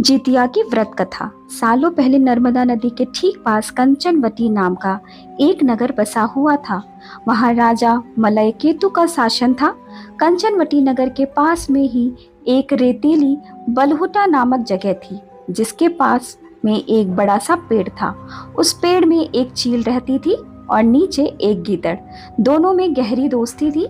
जितिया की व्रत कथा। सालों पहले नर्मदा नदी के ठीक पास कंचनवटी नाम का एक नगर बसा हुआ था। वहां राजा मलय केतु का शासन था। कंचनवटी नगर के पास में ही एक रेतीली बलहुटा नामक जगह थी, जिसके पास में एक बड़ा सा पेड़ था। उस पेड़ में एक चील रहती थी और नीचे एक गीदड़। दोनों में गहरी दोस्ती थी।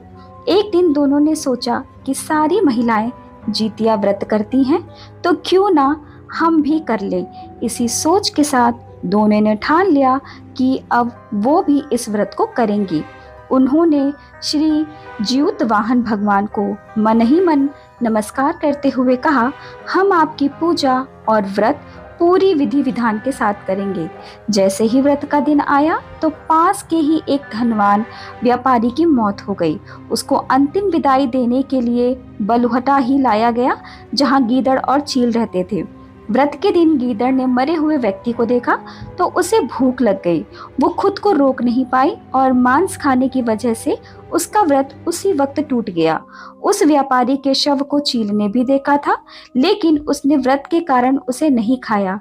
एक दिन दोनों ने सोचा कि सारी महिलाएं जितिया व्रत करती हैं, तो क्यों ना हम भी कर ले। इसी सोच के साथ दोनों ने ठान लिया कि अब वो भी इस व्रत को करेंगी। उन्होंने श्री ज्यूतवाहन भगवान को मन ही मन नमस्कार करते हुए कहा, हम आपकी पूजा और व्रत पूरी विधि विधान के साथ करेंगे। जैसे ही व्रत का दिन आया तो पास के ही एक धनवान व्यापारी की मौत हो गई। उसको अंतिम विदाई देने के लिए बलुहटा ही लाया गया, जहां गीदड़ और चील रहते थे। व्रत के दिन गीदड़ ने मरे हुए व्यक्ति को देखा तो उसे भूख लग गई। वो खुद को रोक नहीं पाई और मांस खाने की वजह से उसका व्रत उसी वक्त टूट गया। उस व्यापारी के शव को चील ने भी देखा था, लेकिन उसने व्रत के कारण उसे नहीं खाया।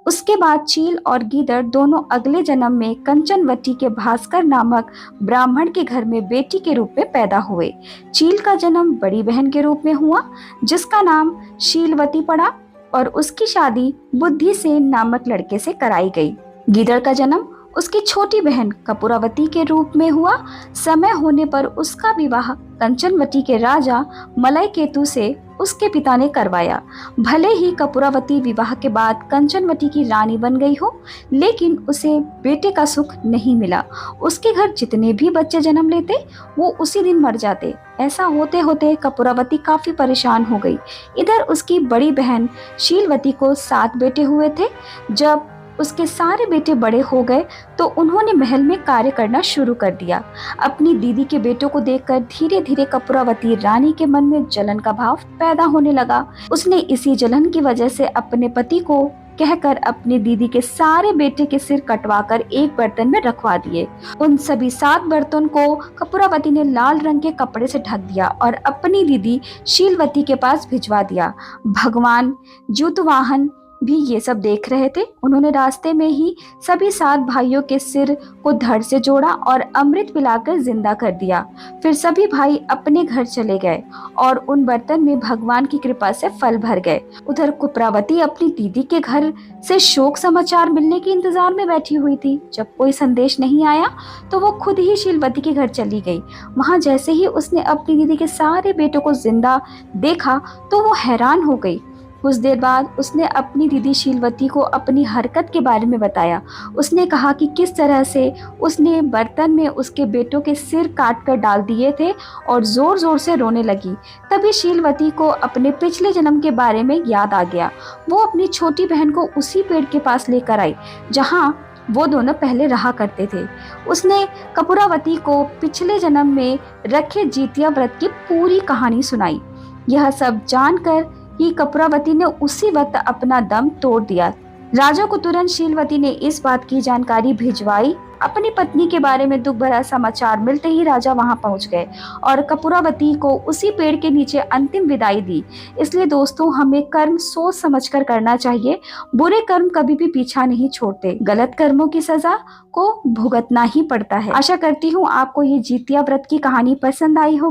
उसके बाद चील और गीदड़ दोनों अगले जन्म में कंचनवटी के भास्कर नामक ब्राह्मण के घर में बेटी के रूप में पैदा हुए। चील का जन्म बड़ी बहन के रूप में हुआ, जिसका नाम शीलवती पड़ा और उसकी शादी बुद्धिसेन नामक लड़के से कराई गई। गीदड़ का जन्म उसकी छोटी बहन कपूरावती के रूप में हुआ। समय होने पर उसका विवाह कंचनवटी के राजा मलय केतु से उसके पिता ने करवाया। भले ही कपूरावती विवाह के बाद कंचनवटी की रानी बन गई हो, लेकिन उसे बेटे का सुख नहीं मिला। उसके घर जितने भी बच्चे जन्म लेते वो उसी दिन मर जाते। ऐसा होते होते कपूरावती काफी परेशान हो गई। इधर उसकी बड़ी बहन शीलवती को 7 बेटे हुए थे। जब उसके सारे बेटे बड़े हो गए तो उन्होंने महल में कार्य करना शुरू कर दिया। अपनी दीदी के बेटों को देखकर धीरे धीरे कपूरावती रानी के मन में जलन का भाव पैदा होने लगा। उसने इसी जलन की वजह से अपने पति को कहकर अपनी दीदी के सारे बेटे के सिर कटवाकर एक बर्तन में रखवा दिए। उन सभी 7 बर्तन को कपूरावती ने लाल रंग के कपड़े से ढक दिया और अपनी दीदी शीलवती के पास भिजवा दिया। भगवान ज्यूतवाहन भी ये सब देख रहे थे। उन्होंने रास्ते में ही सभी 7 भाइयों के सिर को धड़ से जोड़ा और अमृत पिलाकर जिंदा कर दिया। फिर सभी भाई अपने घर चले गए और उन बर्तन में भगवान की कृपा से फल भर गए। उधर कपूरावती अपनी दीदी के घर से शोक समाचार मिलने के इंतजार में बैठी हुई थी। जब कोई संदेश नहीं आया तो वो खुद ही शीलवती के घर चली गई। वहां जैसे ही उसने अपनी दीदी के सारे बेटों को जिंदा देखा तो वो हैरान हो गई। कुछ देर बाद उसने अपनी दीदी शीलवती को अपनी हरकत के बारे में बताया। उसने कहा कि किस तरह से उसने बर्तन में उसके बेटों के सिर काट कर डाल दिए थे और जोर जोर से रोने लगी। तभी शीलवती को अपने पिछले जन्म के बारे में याद आ गया। वो अपनी छोटी बहन को उसी पेड़ के पास लेकर आई जहाँ वो दोनों पहले रहा करते थे। उसने कपूरावती को पिछले जन्म में रखे जितिया व्रत की पूरी कहानी सुनाई। यह सब जानकर कि कपूरावती ने उसी वक्त अपना दम तोड़ दिया। राजा को तुरंत शीलवती ने इस बात की जानकारी भिजवाई। अपनी पत्नी के बारे में दुख भरा समाचार मिलते ही राजा वहां पहुंच गए और कपूरावती को उसी पेड़ के नीचे अंतिम विदाई दी। इसलिए दोस्तों, हमें कर्म सोच समझकर करना चाहिए। बुरे कर्म कभी भी पीछा नहीं छोड़ते। गलत कर्मों की सजा को भुगतना ही पड़ता है। आशा करती हूँ आपको ये जितिया व्रत की कहानी पसंद आई होगी।